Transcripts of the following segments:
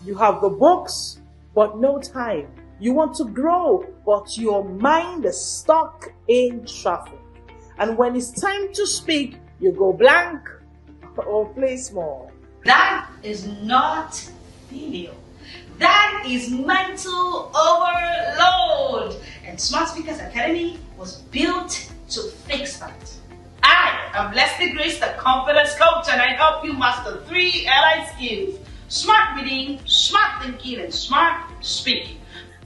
You have the books, but no time. You want to grow, but your mind is stuck in traffic. And when it's time to speak, you go blank or play small. That is not failure. That is mental overload. And Smart Speakers Academy was built to fix that. I am Leslie Grace, the confidence coach, and I help you master 3 allied skills: smart reading, smart thinking, and smart speaking.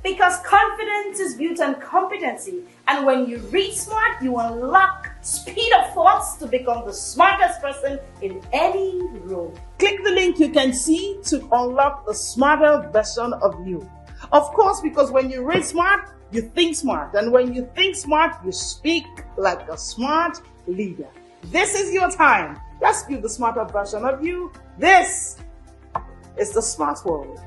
Because confidence is built on competency, and when you read smart, you unlock speed of thoughts to become the smartest person in any room. Click the link you can see to unlock the smarter version of you. Of course, because when you read smart, you think smart. And when you think smart, you speak like a smart leader. This is your time. Let's build the smarter version of you. This is the Smart World.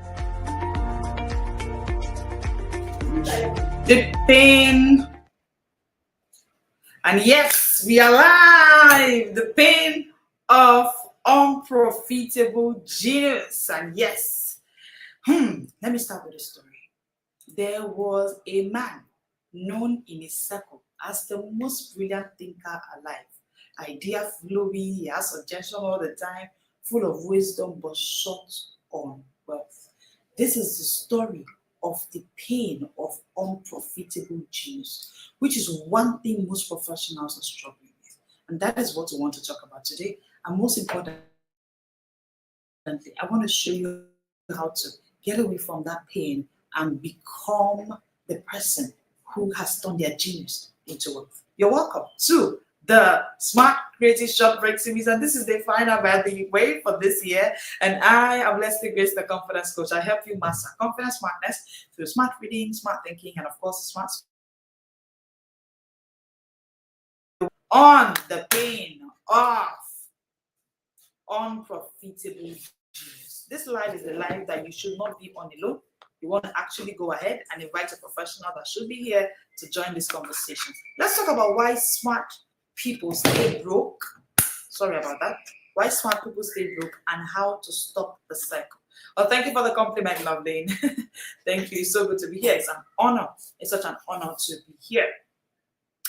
The pain. And yes, we are live. The pain of unprofitable genius. And yes, let me start with a story. There was a man known in his circle as the most brilliant thinker alive. Idea flowing, he has suggestions all the time, full of wisdom, but short on wealth. This is the story of the pain of unprofitable genius, which is one thing most professionals are struggling with. And that is what we want to talk about today. And most importantly, I want to show you how to get away from that pain and become the person who has turned their genius into wealth. You're welcome to the Smart Creative Short Break series, and this is the final birthday way for this year. And I am Leslie Grace, the confidence coach. I help you master confidence, smartness through smart reading, smart thinking, and of course, smart on the pain of unprofitable genius. This life is the life that you should not be on alone. You want to actually go ahead and invite a professional that should be here to join this conversation. Let's talk about why smart people stay broke. Sorry about that. Why smart people stay broke and how to stop the cycle. Well, thank you for the compliment, Loveline. Thank you. It's so good to be here. It's an honor. It's such an honor to be here.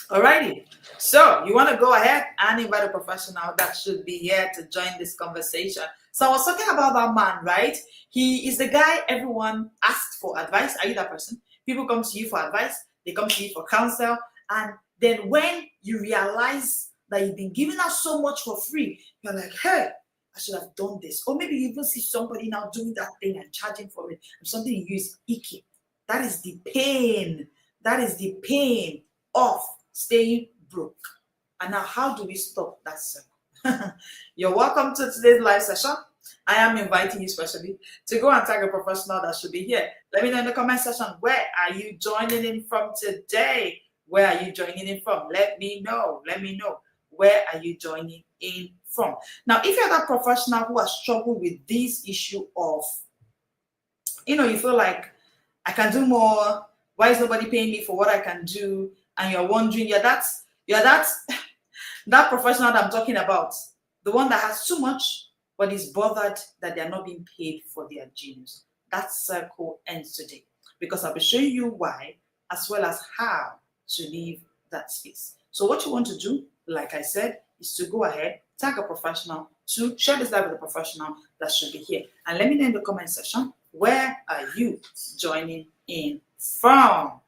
Alrighty. So you want to go ahead and invite a professional that should be here to join this conversation. So I was talking about that man, right? He is the guy everyone asks for advice. Are you that person? People come to you for advice. They come to you for counsel. And then when you realize that you've been giving out so much for free, you're like, hey, I should have done this. Or maybe you even see somebody now doing that thing and charging for it. And something you use icky. That is the pain. That is the pain of staying broke. And now how do we stop that circle? You're welcome to today's live session. I am inviting you specially to go and tag a professional that should be here. Let me know in the comment section, where are you joining in from today? Where are you joining in from? Let me know. Let me know. Where are you joining in from? Now, if you're that professional who has struggled with this issue of, you feel like I can do more. Why is nobody paying me for what I can do? And you're wondering, that professional that I'm talking about, the one that has too much, but is bothered that they're not being paid for their genius. That circle ends today, because I'll be showing you why, as well as how to leave that space. So what you want to do, like I said, is to go ahead, tag a professional, to share this live with a professional that should be here. And let me know in the comment section, where are you joining in from?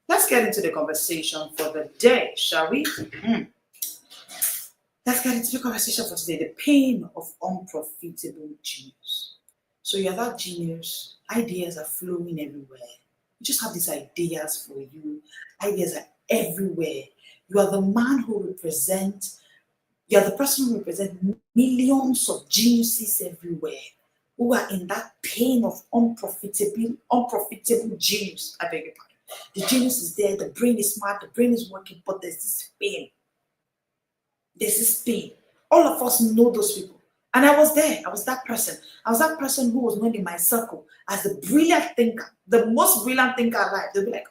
Let's get into the conversation for the day, shall we? Let's get into the conversation for today, the pain of unprofitable genius. So you're that genius, ideas are flowing everywhere. You just have these ideas for you. Ideas are everywhere. You are the man who represents, you are the person who represents millions of geniuses everywhere who are in that pain of unprofitable genius. I beg your pardon. The genius is there, the brain is smart, the brain is working, but there's this pain. There's this pain. All of us know those people. And I was there. I was that person. I was that person who was known in my circle as the brilliant thinker, the most brilliant thinker alive. They'll be like,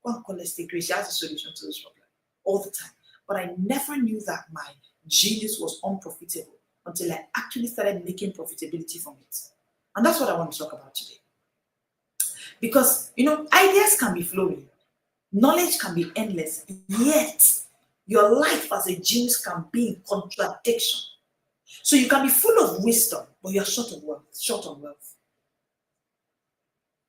well, Leslie Grace, she has a solution to this problem all the time. But I never knew that my genius was unprofitable until I actually started making profitability from it. And that's what I want to talk about today. Because, ideas can be flowing, knowledge can be endless, yet your life as a genius can be in contradiction. So you can be full of wisdom, but you're short of wealth, short on wealth.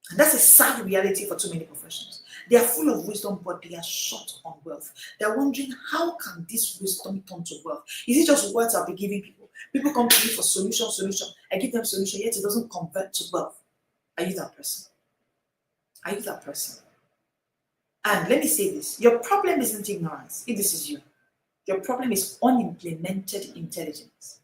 And that's a sad reality for too many professions. They are full of wisdom, but they are short on wealth. They're wondering, how can this wisdom turn to wealth? Is it just words I'll be giving people? People come to me for solution. I give them solution, yet it doesn't convert to wealth. Are you that person? Are you that person? And let me say this, your problem isn't ignorance, if this is you. Your problem is unimplemented intelligence.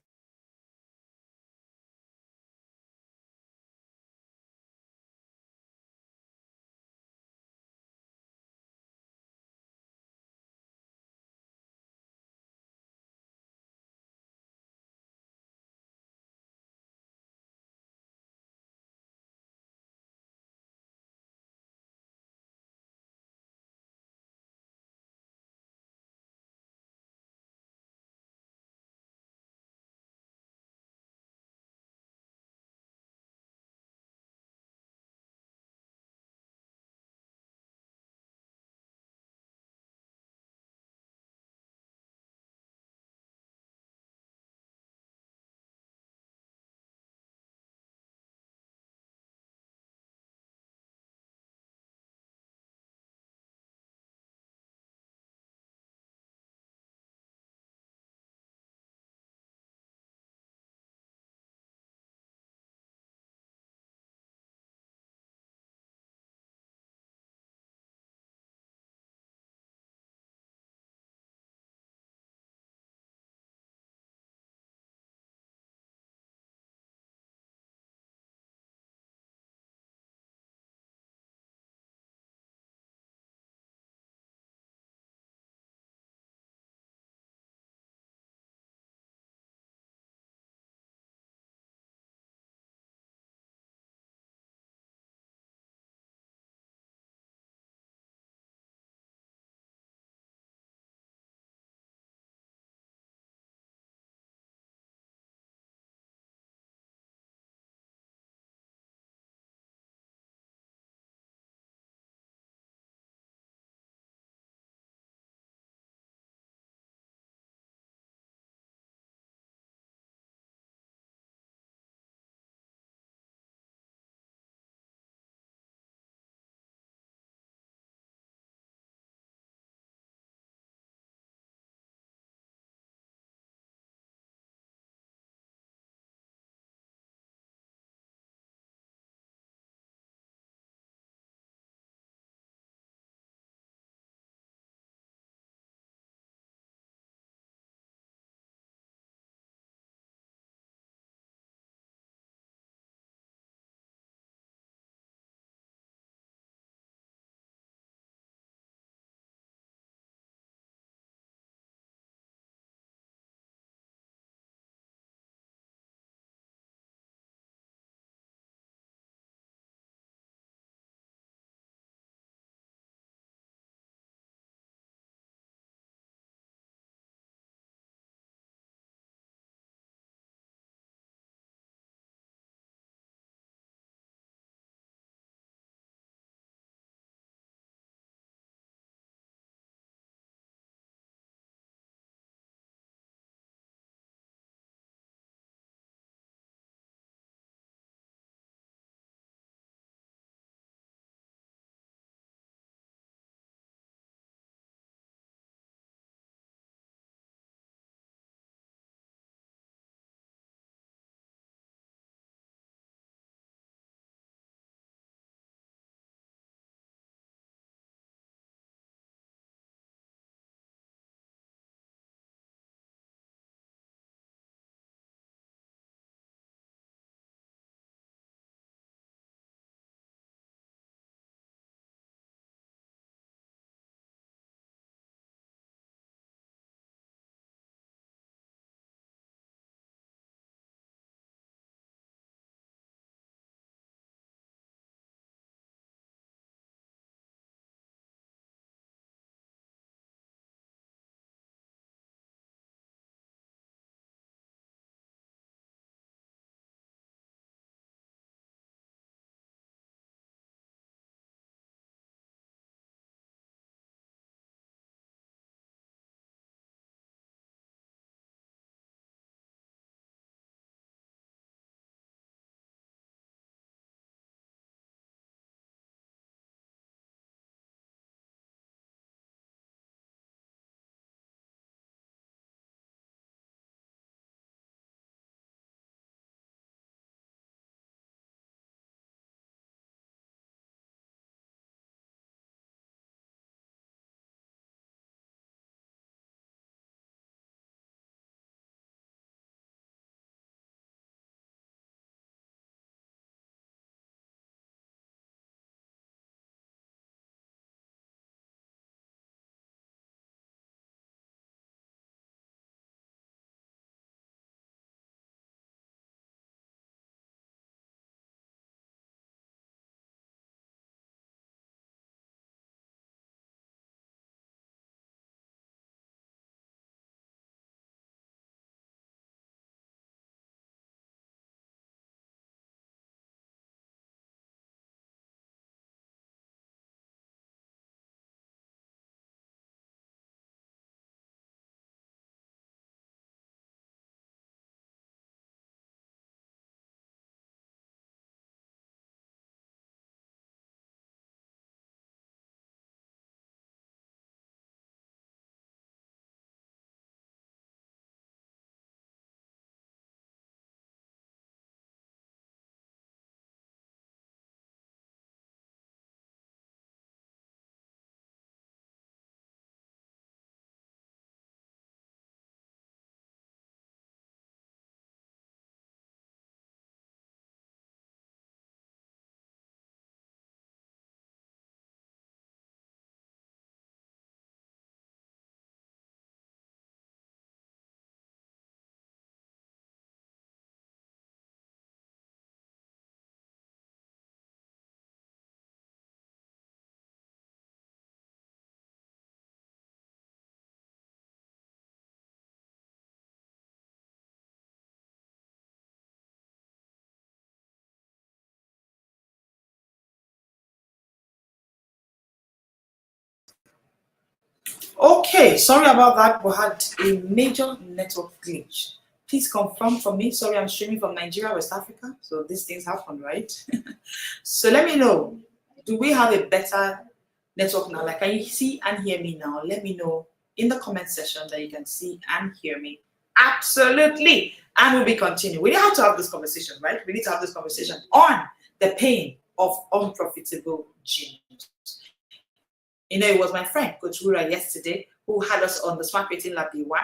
Okay, sorry about that. We had a major network glitch. Please confirm for me. Sorry, I'm streaming from Nigeria, West Africa. So these things happen, right? So let me know. Do we have a better network now? Like, can you see and hear me now? Let me know in the comment section that you can see and hear me. Absolutely. And we'll be continuing. We have to have this conversation, right? We need to have this conversation on the pain of unprofitable genius. You know, it was my friend, Coach Rura, yesterday, who had us on the Smart Creating Lab Day 1.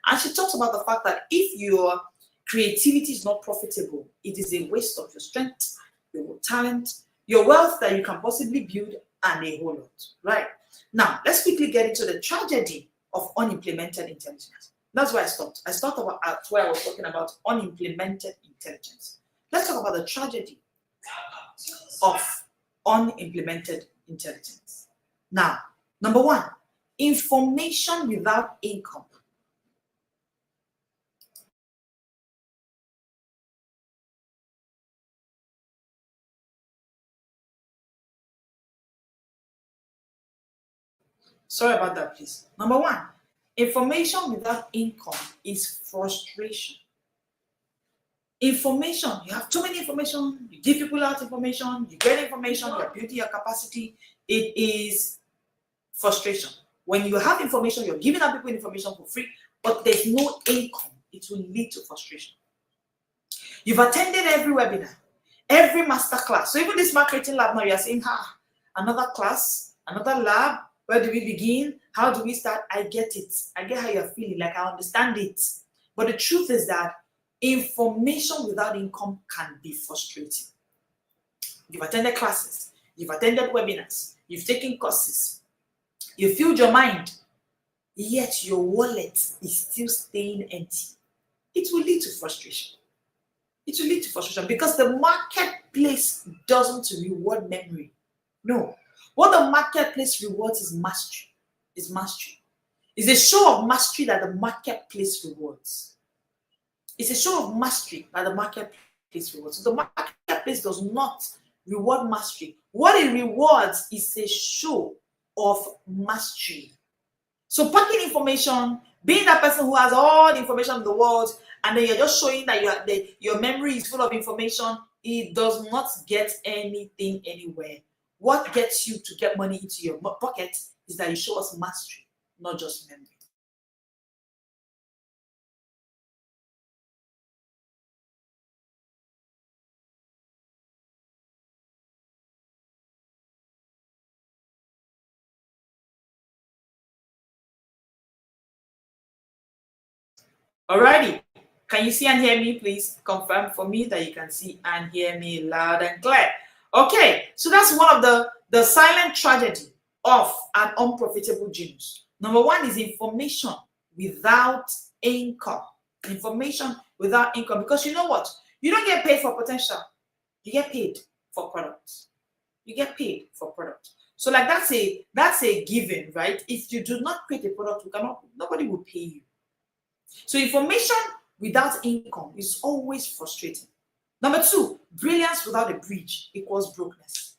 And she talked about the fact that if your creativity is not profitable, it is a waste of your strength, your talent, your wealth that you can possibly build, and a whole lot. Right? Now, let's quickly get into the tragedy of unimplemented intelligence. That's where I stopped. I stopped about at where I was talking about unimplemented intelligence. Let's talk about the tragedy of unimplemented intelligence. Now, number one, information without income. Sorry about that, please. Number one, information without income is frustration. Information, you have too many information, you give people out information, you get information, you're building your capacity. It is frustration. When you have information, you're giving out people information for free, but there's no income, it will lead to frustration. You've attended every webinar, every master class. So even this Smart Creating Lab now, you're saying, another class, another lab, where do we begin? How do we start? I get it. I get how you're feeling, like I understand it. But the truth is that information without income can be frustrating. You've attended classes, you've attended webinars, you've taken courses, you filled your mind, yet your wallet is still staying empty. It will lead to frustration. It will lead to frustration because the marketplace doesn't reward memory. No. What the marketplace rewards is mastery. Is mastery. It's a show of mastery that the marketplace rewards. It's a show of mastery that the marketplace rewards. So the marketplace does not reward mastery. What it rewards is a show of mastery. So packing information, being that person who has all the information in the world, and then you're just showing that your memory is full of information, it does not get anything anywhere. What gets you to get money into your pocket is that you show us mastery, not just memory. Alrighty, can you see and hear me? Please confirm for me that you can see and hear me loud and clear. Okay, so that's one of the silent tragedy of an unprofitable genius. Number one is information without income. Information without income, because you know what? You don't get paid for potential. You get paid for products. You get paid for product. So like that's a given, right? If you do not create a product, nobody will pay you. So information without income is always frustrating. Number two, brilliance without a bridge equals brokenness.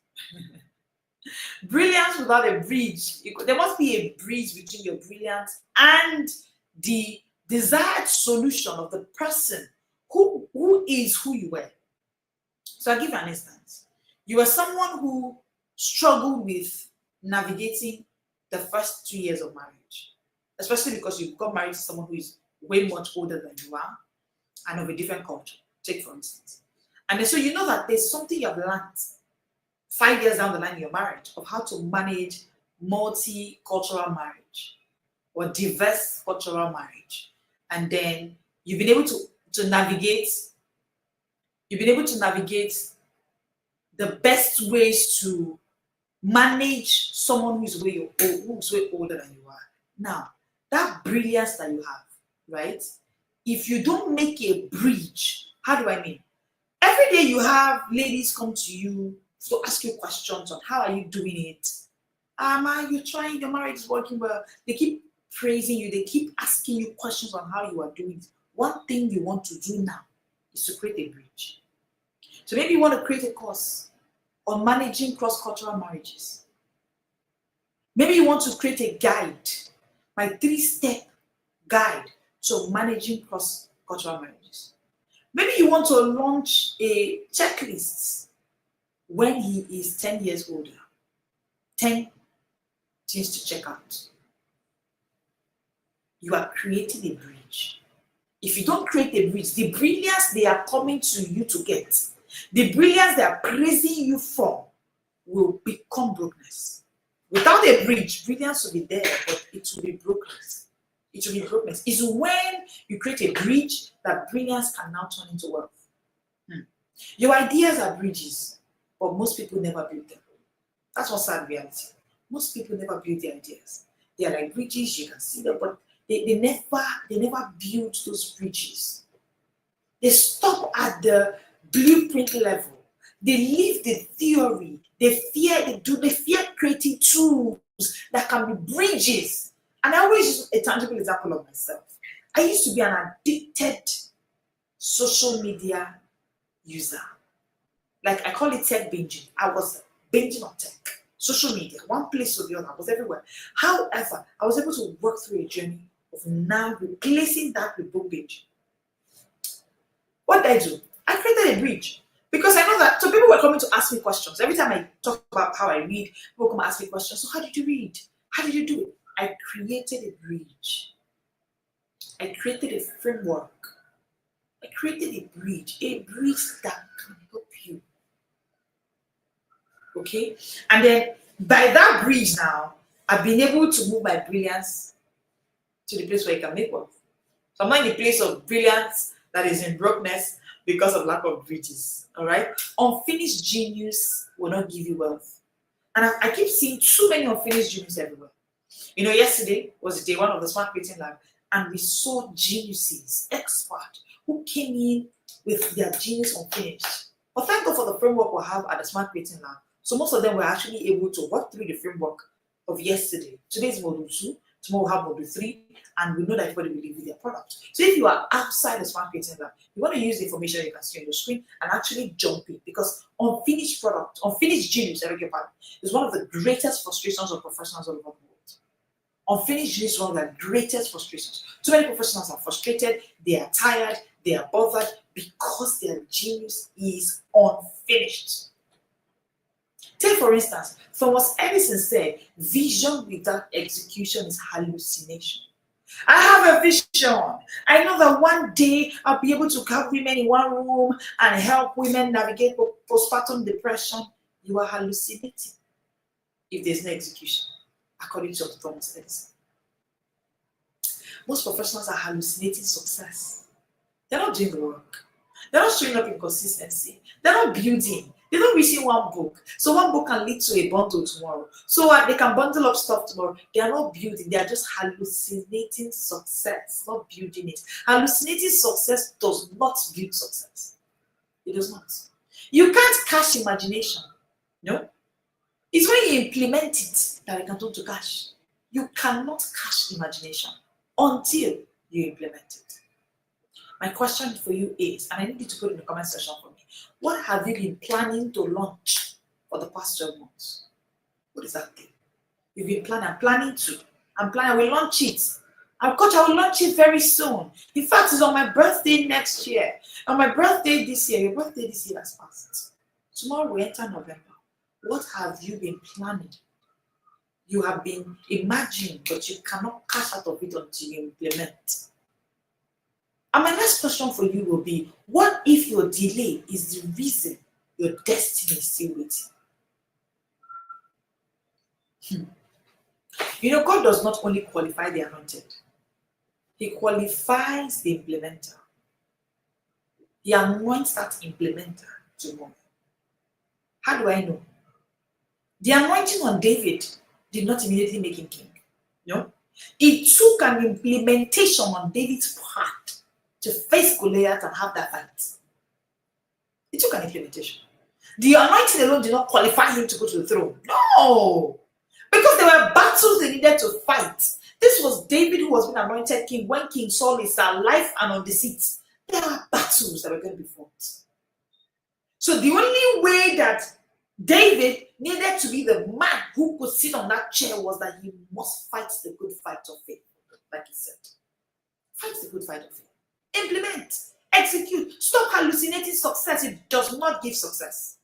Brilliance without a bridge, there must be a bridge between your brilliance and the desired solution of the person who is who you were. So I'll give you an instance. You were someone who struggled with navigating the first 2 years of marriage, especially because you got married to someone who is way much older than you are and of a different culture. Take for instance. And so you know that there's something you have learned 5 years down the line in your marriage of how to manage multicultural marriage or diverse cultural marriage. And then you've been able to navigate the best ways to manage someone who's way older than you are. Now, that brilliance that you have, right? If you don't make a bridge, how do I mean? Every day you have ladies come to you to ask you questions on how are you doing it. Are you trying? Your marriage is working well. They keep praising you. They keep asking you questions on how you are doing it. One thing you want to do now is to create a bridge. So maybe you want to create a course on managing cross-cultural marriages. Maybe you want to create a guide my 3-step guide to managing cross-cultural marriages. Maybe you want to launch a checklist when he is 10 years older. 10 things to check out. You are creating a bridge. If you don't create a bridge, the brilliance they are coming to you to get, the brilliance they are praising you for, will become brokenness. Without a bridge, brilliance will be there, but it will be brokenness. It will be brokenness. It's when you create a bridge that brilliance can now turn into wealth. Your ideas are bridges, but most people never build them. That's one sad reality. Most people never build their ideas. They are like bridges, you can see them, but they never build those bridges. They stop at the blueprint level. They leave the theory. They fear creating tools that can be bridges. And I always use a tangible example of myself. I used to be an addicted social media user. Like I call it tech binging. I was binging on tech. Social media, one place or the other, I was everywhere. However, I was able to work through a journey of now replacing that with book binging. What did I do? I created a bridge. Because I know that, so people were coming to ask me questions. Every time I talk about how I read, people come ask me questions. So how did you read? How did you do it? I created a bridge. I created a framework. I created a bridge that can help you. Okay? And then by that bridge now, I've been able to move my brilliance to the place where it can make wealth. So I'm not in the place of brilliance that is in brokenness because of lack of bridges. All right? Unfinished genius will not give you wealth. And I keep seeing too many unfinished genius everywhere. You know, yesterday was the day one of the Smart Creating Lab, and we saw geniuses, experts, who came in with their genius unfinished. But thank God for the framework we have at the Smart Creating Lab. So most of them were actually able to work through the framework of yesterday. Today's module 2, tomorrow we'll have module 3, and we know that everybody will leave with their product. So if you are outside the Smart Creating Lab, you want to use the information you can see on your screen and actually jump in, because unfinished product, unfinished genius, is one of the greatest frustrations of professionals all over the world. Unfinished genius is one of the greatest frustrations. Too many professionals are frustrated, they are tired, they are bothered because their genius is unfinished. Take for instance, Thomas Edison said, vision without execution is hallucination. I have a vision. I know that one day I'll be able to have women in one room and help women navigate postpartum depression. You are hallucinating if there's no execution, according to Thomas Edison. Most professionals are hallucinating success. They're not doing the work. They're not showing up in consistency. They're not building. They don't receive one book. So one book can lead to a bundle tomorrow. So they can bundle up stuff tomorrow. They are not building. They are just hallucinating success, not building it. Hallucinating success does not build success. It does not. You can't cash imagination. No. It's when you implement it that it can turn to cash. You cannot cash imagination until you implement it. My question for you is, and I need you to put in the comment section for me, what have you been planning to launch for the past 12 months? What is that thing? You've been planning, I will launch it. Coach, I will launch it very soon. In fact, it's on my birthday next year. On my birthday this year, your birthday this year has passed. Tomorrow we enter November. What have you been planning? You have been imagining, but you cannot cash out of it until you implement. And my next question for you will be, what if your delay is the reason your destiny is still waiting? You know, God does not only qualify the anointed, He qualifies the implementer. He anoints that implementer to move. How do I know? The anointing on David did not immediately make him king. No. It took an implementation on David's part to face Goliath and have that fight. It took an implementation. The anointing alone did not qualify him to go to the throne. No! Because there were battles they needed to fight. This was David who was being anointed king when King Saul is alive and on the seat. There are battles that were going to be fought. So the only way that David needed to be the man who could sit on that chair was that he must fight the good fight of faith. like he said. Fight the good fight of faith. Implement. Execute. Stop hallucinating success. It does not give success.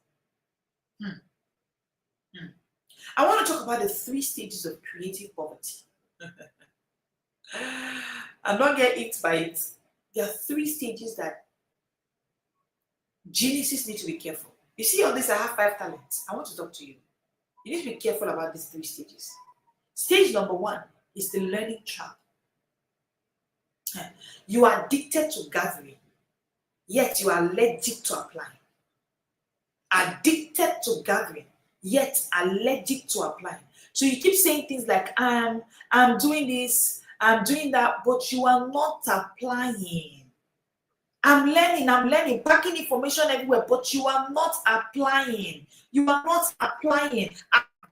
I want to talk about the 3 stages of creative poverty. I'm not getting hit by it. There are 3 stages that geniuses need to be careful. You see all this, I have 5 talents. I want to talk to you. You need to be careful about these 3 stages. Stage number 1 is the learning trap. You are addicted to gathering, yet you are allergic to applying. Addicted to gathering, yet allergic to applying. So you keep saying things like, I'm doing this, I'm doing that, but you are not applying. I'm learning, packing information everywhere, but you are not applying. You are not applying.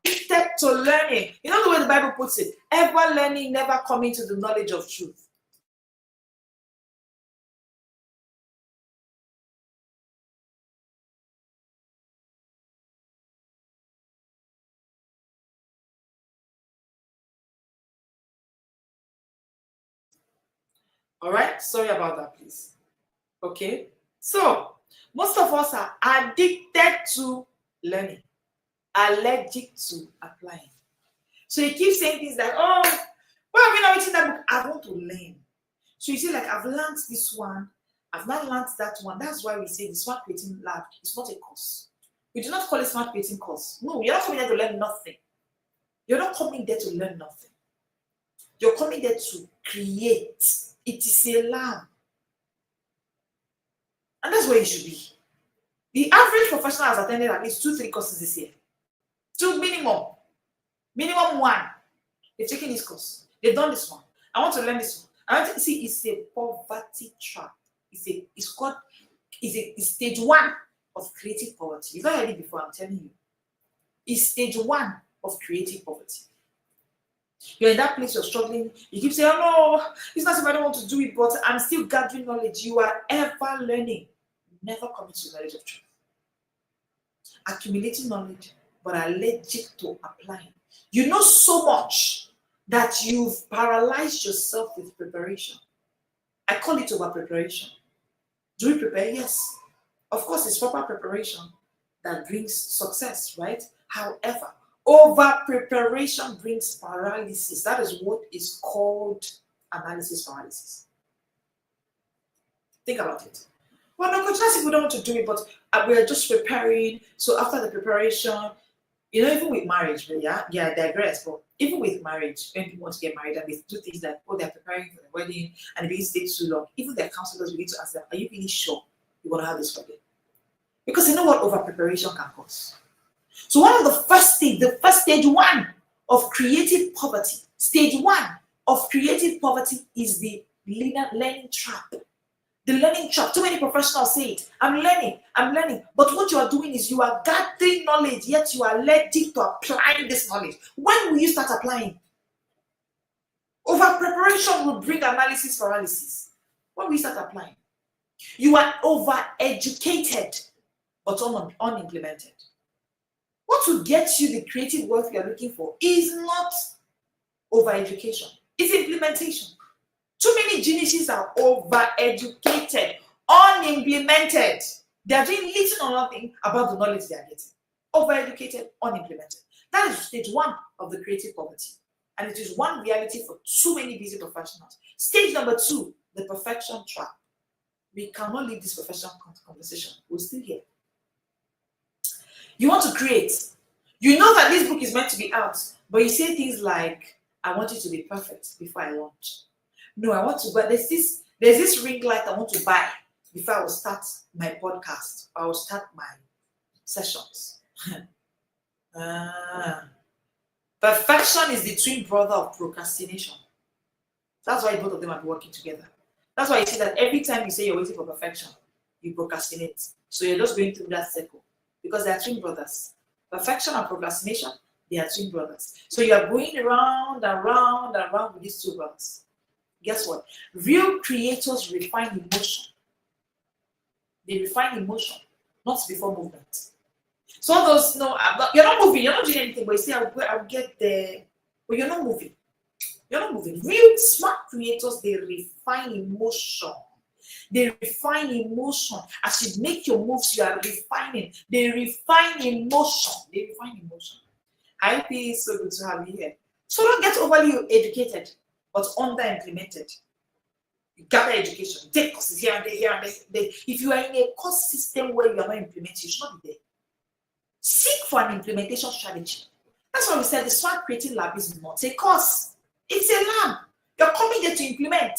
Addicted to learning. You know the way the Bible puts it? Ever learning, never coming to the knowledge of truth. All right, sorry about that, please. Okay, so most of us are addicted to learning, allergic to applying. So you keep saying things like, oh, why have you not written that book? I want to learn. So you say, like, I've learned this one, I've not learned that one. That's why we say the Smart Creating Lab is not a course. We do not call it Smart Creating course. No, you're not coming there to learn nothing. You're not coming there to learn nothing. You're coming there to create. It is a lab. And that's where you should be. The average professional has attended at least 2-3 courses this year. 2 minimum. Minimum 1. They've taken this course. They've done this one. I want to learn this one. I want to see, it's a poverty trap. It's stage 1 of creative poverty. You've not heard it before, I'm telling you. It's stage 1 of creative poverty. You're in that place, you're struggling. You keep saying, oh no, it's not if I don't want to do it, but I'm still gathering knowledge. You are ever learning, never coming to knowledge of truth. Accumulating knowledge, but allergic to applying. You know so much that you've paralyzed yourself with preparation. I call it over preparation. Do we prepare? Yes. Of course, it's proper preparation that brings success, right? However, over preparation brings paralysis. That is what is called analysis paralysis. Think about it. Well, no, coach, we don't want to do it, but we're just preparing. So after the preparation, you know, even with marriage, I digress, but even with marriage, when people want to get married and they do things like, oh, they're preparing for the wedding and it begins to take too long, even their counselors begin to ask them, are you really sure you want to have this wedding? Because you know what over preparation can cause. So one of the first things, the first stage 1 of creative poverty, stage 1 of creative poverty is the learning trap. The learning trap. Too many professionals say it. I'm learning. But what you are doing is you are gathering knowledge, yet you are allergic to applying this knowledge. When will you start applying? Over preparation will bring analysis paralysis. When will you start applying? You are over educated, but unimplemented. What will get you the creative wealth you are looking for is not over-education. It's implementation. Too many geniuses are over-educated, unimplemented. They are doing little or nothing about the knowledge they are getting. Over-educated, unimplemented. That is stage 1 of the creative poverty. And it is one reality for too many busy professionals. Stage number 2, the perfection trap. We cannot leave this professional conversation. We're still here. You want to create. You know that this book is meant to be out, but you say things like, I want it to be perfect before I launch. No, I want to buy. There's this ring light I want to buy before I will start my podcast. I will start my sessions. Perfection is the twin brother of procrastination. That's why both of them are working together. That's why you see that every time you say you're waiting for perfection, you procrastinate. So you're just going through that circle. Because they are twin brothers. Perfection and procrastination, they are twin brothers. So you are going around and round and round with these 2 brothers. Guess what? Real creators refine emotion. They refine emotion, not before movement. So all those, no, you're not moving, you're not doing anything, but you say, I'll get there. But you're not moving. You're not moving. Real smart creators, they refine emotion. They refine emotion. As you make your moves, you are refining. They refine emotion. They refine emotion. I feel so good to have you here. So don't get overly educated, but under-implemented. You gather education, you take courses here and there, here and there. If you are in a course system where you are not implementing, you should not be there. Seek for an implementation strategy. That's why we said the Smart Creating Lab is not a course. It's a lab. You're coming there to implement.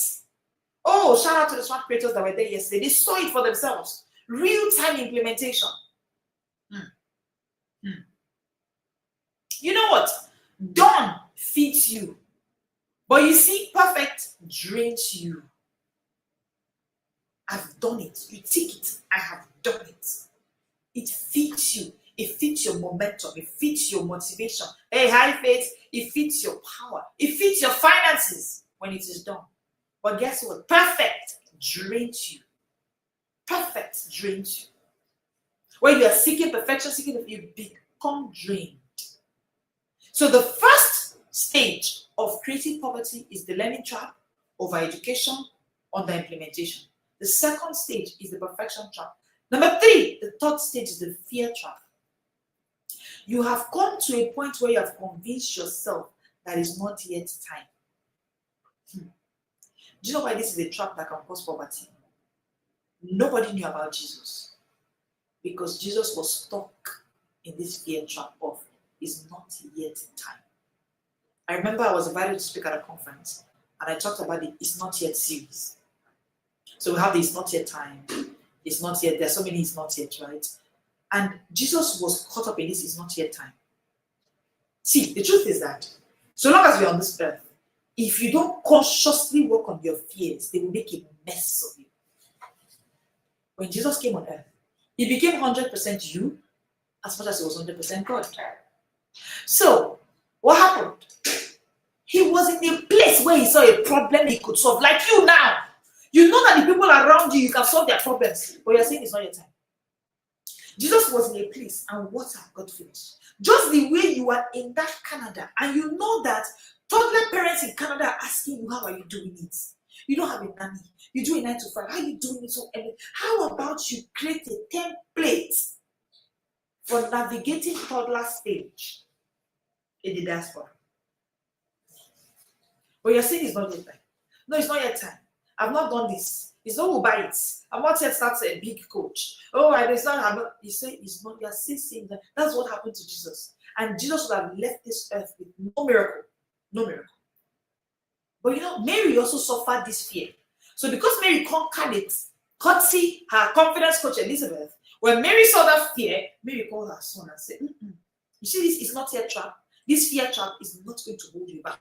Oh, shout out to the smart creators that were there yesterday. They saw it for themselves. Real-time implementation. You know what? Done feeds you. But you see, perfect drains you. I've done it. You take it. I have done it. It feeds you. It feeds your momentum. It feeds your motivation. Hey, high faith. It feeds your power. It feeds your finances when it is done. But guess what? Perfect drains you. Perfect drains you. When you are seeking perfection, you become drained. So the first stage of creative poverty is the learning trap, over education, under implementation. The second stage is the perfection trap. Number 3, the third stage is the fear trap. You have come to a point where you have convinced yourself that it's not yet time. Do you know why this is a trap that can cause poverty? Nobody knew about Jesus because Jesus was stuck in this fear trap of it's not yet time. I remember I was invited to speak at a conference and I talked about the It's Not Yet series. So we have the It's Not Yet time, it's not yet, there's so many It's Not Yet, right? And Jesus was caught up in this It's Not Yet time. See, the truth is that so long as we're on this earth, if you don't consciously work on your fears, they will make a mess of you. When Jesus came on earth, he became 100% you as much as he was 100% God. So, what happened? He was in a place where he saw a problem he could solve, like you now. You know that the people around you can solve their problems, but you're saying it's not your time. Jesus was in a place and water got finished. Just the way you are in that Canada, and you know that toddler parents in Canada are asking you, how are you doing it? You don't have a nanny. You do a 9 to 5. How are you doing it so early? How about you create a template for navigating toddler stage in the diaspora? But you're saying it's not yet time. No, it's not yet time. I've not done this. It's not who buy it. I'm not yet started a big coach. Oh, I not. You say it's not. You're still saying that. That's what happened to Jesus. And Jesus would have left this earth with no miracle. No miracle. But you know, Mary also suffered this fear. So because Mary conquered it, courtesy her confidence coach Elizabeth, when Mary saw that fear, Mary called her son and said, you see, this is not yet trap. This fear trap is not going to hold you back.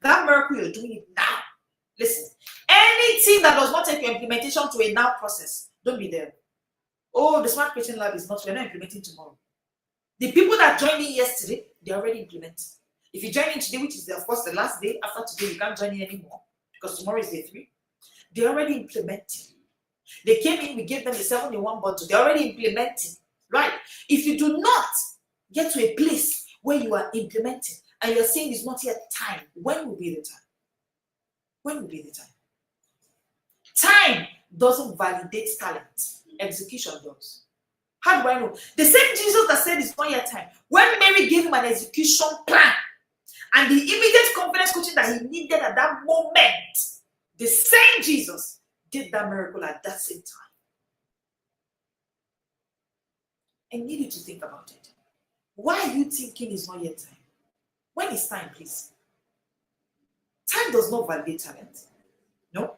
That miracle, you're doing it now. Listen, anything that does not take your implementation to a now process, don't be there. Oh, the Smart Creating Lab is not, we're not implementing tomorrow. The people that joined in yesterday, they're already implementing. If you join in today, which is of course the last day, after today you can't join in anymore because tomorrow is day 3. They're already implementing. They came in, we gave them the 7-in-1 bundle. They're already implementing, right? If you do not get to a place where you are implementing and you're saying it's not yet time, when will be the time? When will be the time? Time doesn't validate talent. Execution does. How do I know? The same Jesus that said it's not yet time. When Mary gave him an execution plan and the immediate confidence coaching that he needed at that moment, the same Jesus did that miracle at that same time. I need you to think about it. Why are you thinking it's not yet time? When is time, please? Time does not validate talent. No.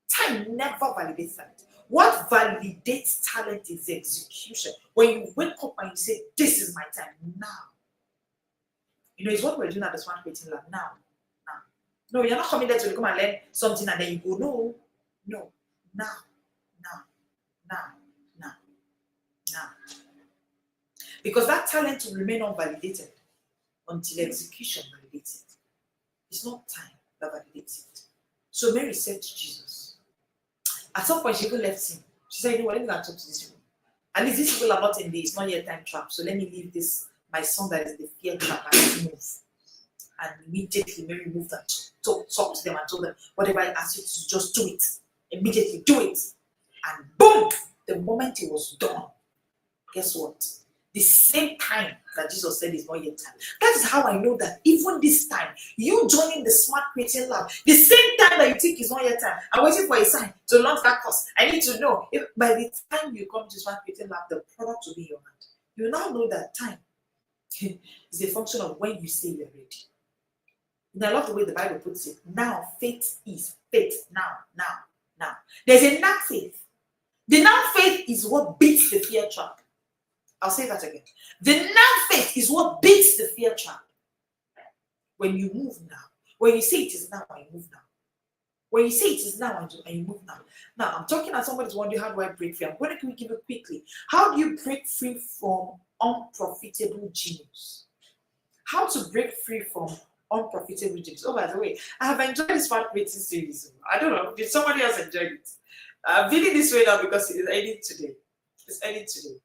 Time never validates talent. What validates talent is execution. When you wake up and you say, this is my time, now. You know, it's what we're doing at the Smart Creating Lab now. No, you're not coming there to come and learn something and then you go, no. Now. Because that talent will remain unvalidated until execution validates it. It's not time that validates it. So Mary said to Jesus, at some point she even left him. She said, you know what, let me go and talk to these people. At least these people are not in the it's not yet time trap. So let me leave this, my son that is the fear trap, and move. And immediately Mary moved and talked to them and told them, whatever I asked you to just do it. Immediately do it. And boom! The moment it was done, guess what? The same time that Jesus said is not yet time. That is how I know that even this time, you joining the Smart Creating Lab, the same time that you think is not yet time, I'm waiting for a sign to launch that course. I need to know if by the time you come to Smart Creating Lab, the product will be in your hand. You now know that time is a function of when you say you're ready. And I love the way the Bible puts it. Now, faith is faith. Now. There's a now faith. The now faith is what beats the fear trap. I'll say that again. The now faith is what beats the fear trap. When you move now, when you say it is now and you move now. When you say it is now and you move now. Now, I'm talking as somebody's wondering, how do I break free? I'm going to give it quickly. How do you break free from unprofitable genius? How to break free from unprofitable genius? Oh, by the way, I have enjoyed this Smart Creating series. I don't know, did somebody else enjoy it? I'm feeling this way now because it is ending today. It's ending today.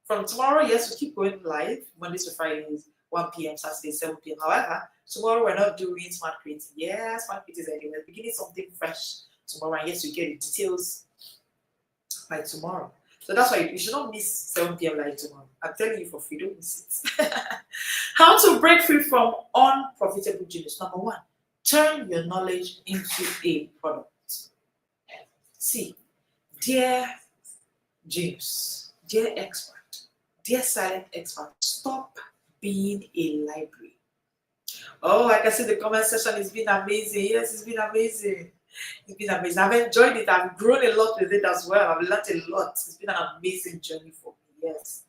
From tomorrow, yes, we keep going live, Mondays to Fridays, 1 p.m., Saturday, 7 p.m. However, tomorrow we're not doing Smart Creating. Yeah, Smart Creating is anyway. We're beginning something fresh tomorrow, and yes, we get the details by tomorrow. So that's why you should not miss 7 p.m. live tomorrow. I'm telling you for free, don't miss it. How to break free from unprofitable genius. Number one, turn your knowledge into a product. See, dear genius, dear expert, dear silent expert, stop being a library. Oh, I can see the comment section. It's been amazing. Yes, it's been amazing. It's been amazing. I've enjoyed it. I've grown a lot with it as well. I've learned a lot. It's been an amazing journey for me. Yes.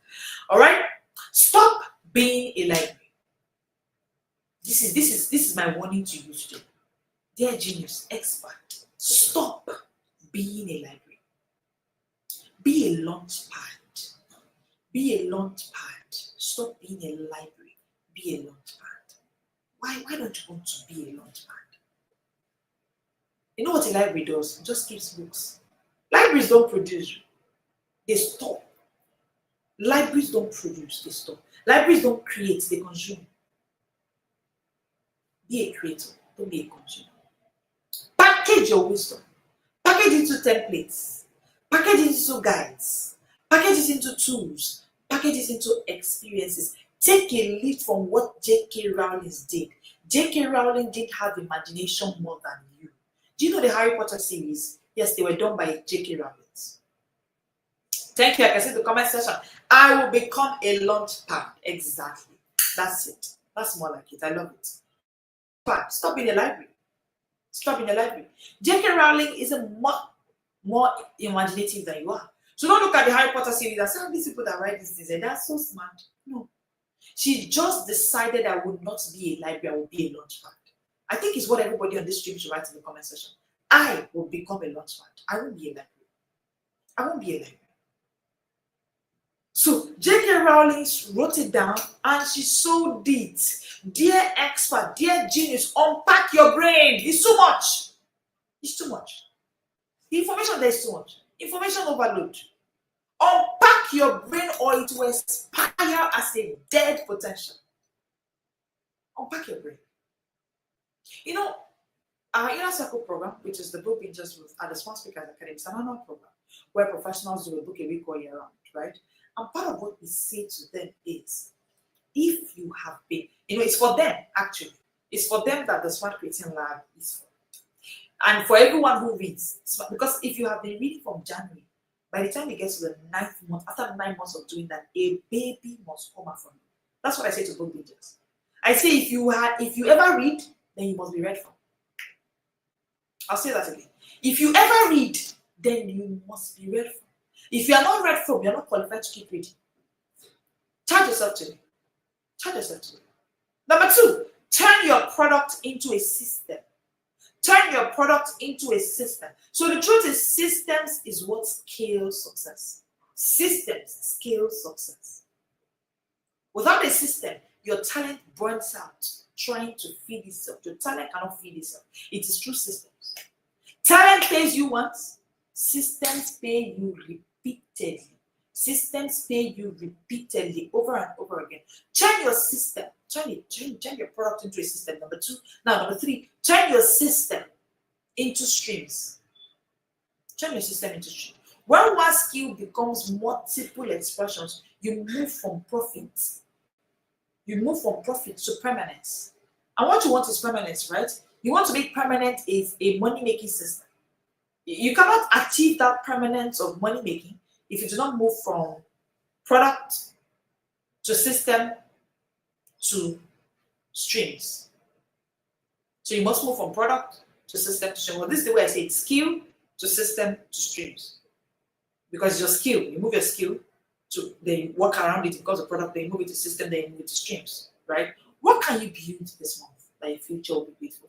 All right. Stop being a library. This is my warning to you today. Dear genius, expert, stop being a library. Be a launch pad. Be a launch pad. Stop being a library. Be a launch pad. Why don't you want to be a launch pad? You know what a library does? It just keeps books. Libraries don't produce. They store. Libraries don't produce. They store. Libraries don't create. They consume. Be a creator. Don't be a consumer. Package your wisdom. Package it into templates. Package it into guides. Package it into tools. Package it into experiences. Take a lead from what J.K. Rowling did. J.K. Rowling did have imagination more than you. Do you know the Harry Potter series? Yes, they were done by J.K. Rowling. Thank you. I can see the comment section. I will become a launch pad. Exactly. That's it. That's more like it. I love it. But stop being a library. Stop being a library. J.K. Rowling is a more imaginative than you are. So don't look at the Harry Potter series and say, oh, these people that write these things, they're so smart. No. She just decided I would not be a library, I would be a launch pad. I think it's what everybody on this stream should write in the comment section. I will become a launch pad. I won't be a library. I won't be a library. So J.K. Rowling wrote it down and she sold it. Dear expert, dear genius, unpack your brain. It's too much. It's too much. The information there is too much. Information overload. Unpack your brain or it will expire as a dead potential. Unpack your brain. You know, our Inner Circle program, which is the book we just wrote at the Smart Speakers Academy, is an annual program where professionals do a book a week or year round, right? And part of what we say to them is, if you have been, it's for them actually. It's for them that the Smart Creating Lab is for. And for everyone who reads, because if you have been reading from January, by the time you get to the 9th month, after 9 months of doing that, a baby must come out from you. That's what I say to book readers. I say if you ever read, then you must be read from. I'll say that again. If you ever read, then you must be read from. If you are not read from, you're not qualified to keep reading. Charge yourself today. Charge yourself today. Number 2, turn your product into a system. Turn your product into a system. So the truth is, systems is what scales success. Systems scale success. Without a system, your talent burns out trying to feed itself. Your talent cannot feed itself. It is through systems. Talent pays you once. Systems pay you repeatedly. Systems pay you repeatedly over and over again. Turn your system Turn your product into a system. Number two. Now, number three, turn your system into streams. Turn your system into streams. When one skill becomes multiple expressions, you move from profit. You move from profit to permanence. And what you want is permanence, right? You want to make permanent is a money-making system. You cannot achieve that permanence of money-making if you do not move from product to system to streams. So you must move from product to system to stream. Well, this is the way I say it: skill to system to streams. Because your skill, you move your skill to, then you work around it because of product, then you move it to system, then you move it to streams, right? What can you build this month that your future will be beautiful?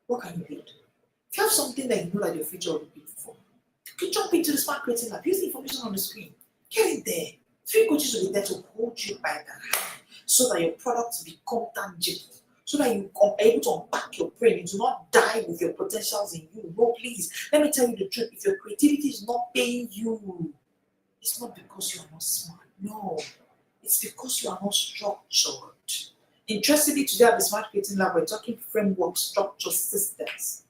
What can you build? If you have something that you know that your future will be beautiful, you jump into the Smart Creating Lab. Use the information on the screen. Get it there. 3 coaches will be there to hold you by the hand so that your products become tangible, so that you are able to unpack your brain. You do not die with your potentials in you. No, please. Let me tell you the truth. If your creativity is not paying you, it's not because you are not smart. No. It's because you are not structured. Interestingly, today at the Smart Creating Lab, we're talking framework, structure, systems.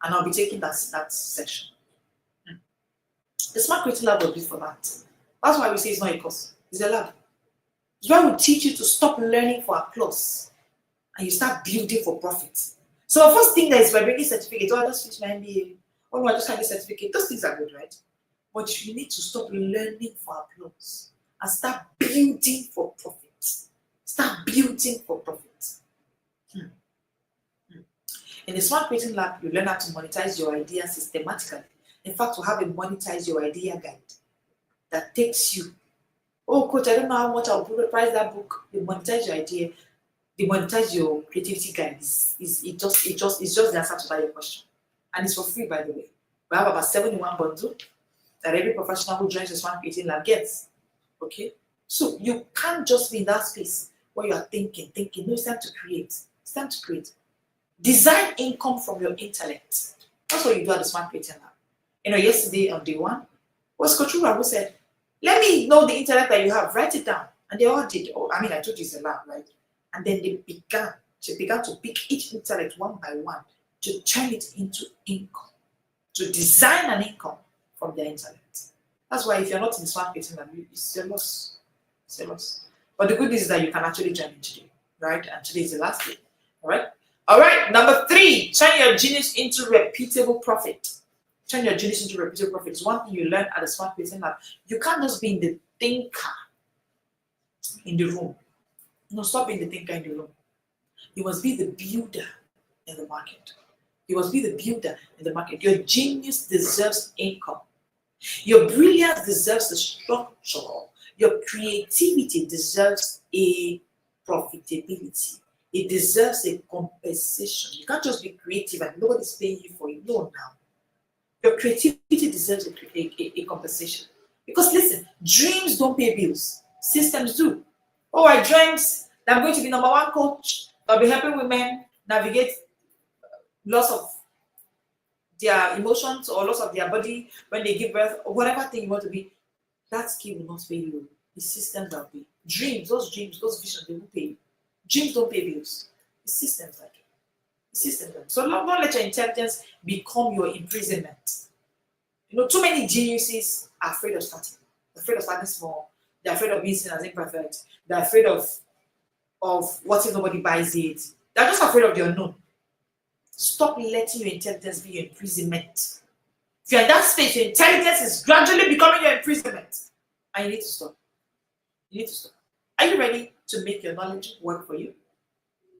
And I'll be taking that section. The Smart Creating Lab will be for that. That's why we say it's not a course. It's a lab. It's why we teach you to stop learning for applause and you start building for profit. So the first thing that is by bringing certificate, oh, I just finished my MBA. Oh no, I just had a certificate. Those things are good, right? But you need to stop learning for applause and start building for profit. Start building for profit. In the Smart Creating Lab, you learn how to monetize your idea systematically. In fact, we have a monetize your idea guide that takes you. Oh, coach, I don't know how much I'll price that book. The monetize your idea, the monetize your creativity guide is just the answer to that your question, and it's for free, by the way. We have about 71 bundles that every professional who joins the Smart Creating Lab gets. Okay, so you can't just be in that space where you are thinking. No, it's time to create. It's time to create. Design income from your intellect. That's what you do at the Smart Creating Lab. You know, yesterday on day one, was Coach who said, let me know the intellect that you have, write it down. And they all did. Oh, I mean, I told you it's a lab, right? And then they began to pick each intellect one by one to turn it into income, to design an income from their intellect. That's why if you're not in the Smart Creating Lab, it's a loss. It's a loss. But the good news is that you can actually join in today, right? And today is the last day, all right? All right, number 3, turn your genius into repeatable profit. Turn your genius into repeatable profit. It's one thing you learn at the Smart Creating Lab. You can't just be in the thinker in the room. No, stop being the thinker in the room. You must be the builder in the market. You must be the builder in the market. Your genius deserves income. Your brilliance deserves a structure. Your creativity deserves a profitability. It deserves a compensation. You can't just be creative and nobody's paying you for it. No, now. Your creativity deserves a compensation. Because listen, dreams don't pay bills. Systems do. Oh, I dreamt that I'm going to be number 1 coach. I'll be helping women navigate loss of their emotions or loss of their body when they give birth, or whatever thing you want to be. That skill will not pay you. The systems that pay. Dreams, those visions, they won't pay you. Dreams don't pay bills. The systems that do. The systems that do. So don't let your intelligence become your imprisonment. You know, too many geniuses are afraid of starting. They're afraid of starting small. They're afraid of being seen as imperfect. They're afraid of what if nobody buys it. They're just afraid of the unknown. Stop letting your intelligence be your imprisonment. If you're in that space, your intelligence is gradually becoming your imprisonment. And you need to stop. You need to stop. Are you ready to make your knowledge work for you?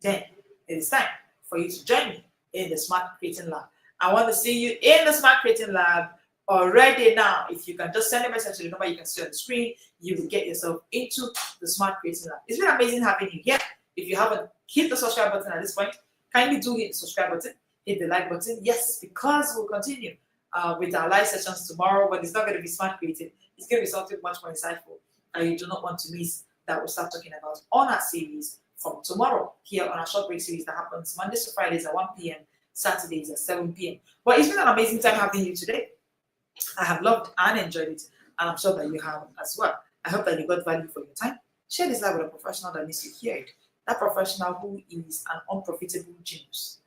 Then it is time for you to join me in the Smart Creating Lab. I want to see you in the Smart Creating Lab already now. If you can just send a message to the number you can see on the screen, you will get yourself into the Smart Creating Lab. It's been amazing having you here. If you haven't hit the subscribe button at this point, kindly do hit the subscribe button, hit the like button. Yes, because we'll continue with our live sessions tomorrow, but it's not going to be Smart Creating. It's going to be something much more insightful and you do not want to miss, that we'll start talking about on our series from tomorrow here on our short break series that happens Mondays to Fridays at 1 p.m., Saturdays at 7 p.m. But it's been an amazing time having you today. I have loved and enjoyed it, and I'm sure that you have as well. I hope that you got value for your time. Share this live with a professional that needs to hear it. That professional who is an unprofitable genius.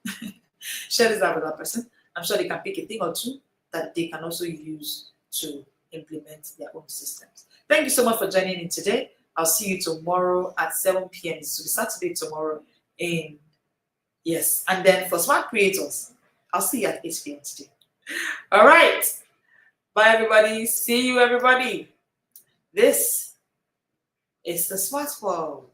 Share this live with that person. I'm sure they can pick a thing or two that they can also use to implement their own systems. Thank you so much for joining in today. I'll see you tomorrow at 7 p.m. It's Saturday tomorrow. Yes. And then for smart creators, I'll see you at 8 p.m. today. All right. Bye, everybody. See you, everybody. This is the Smart World.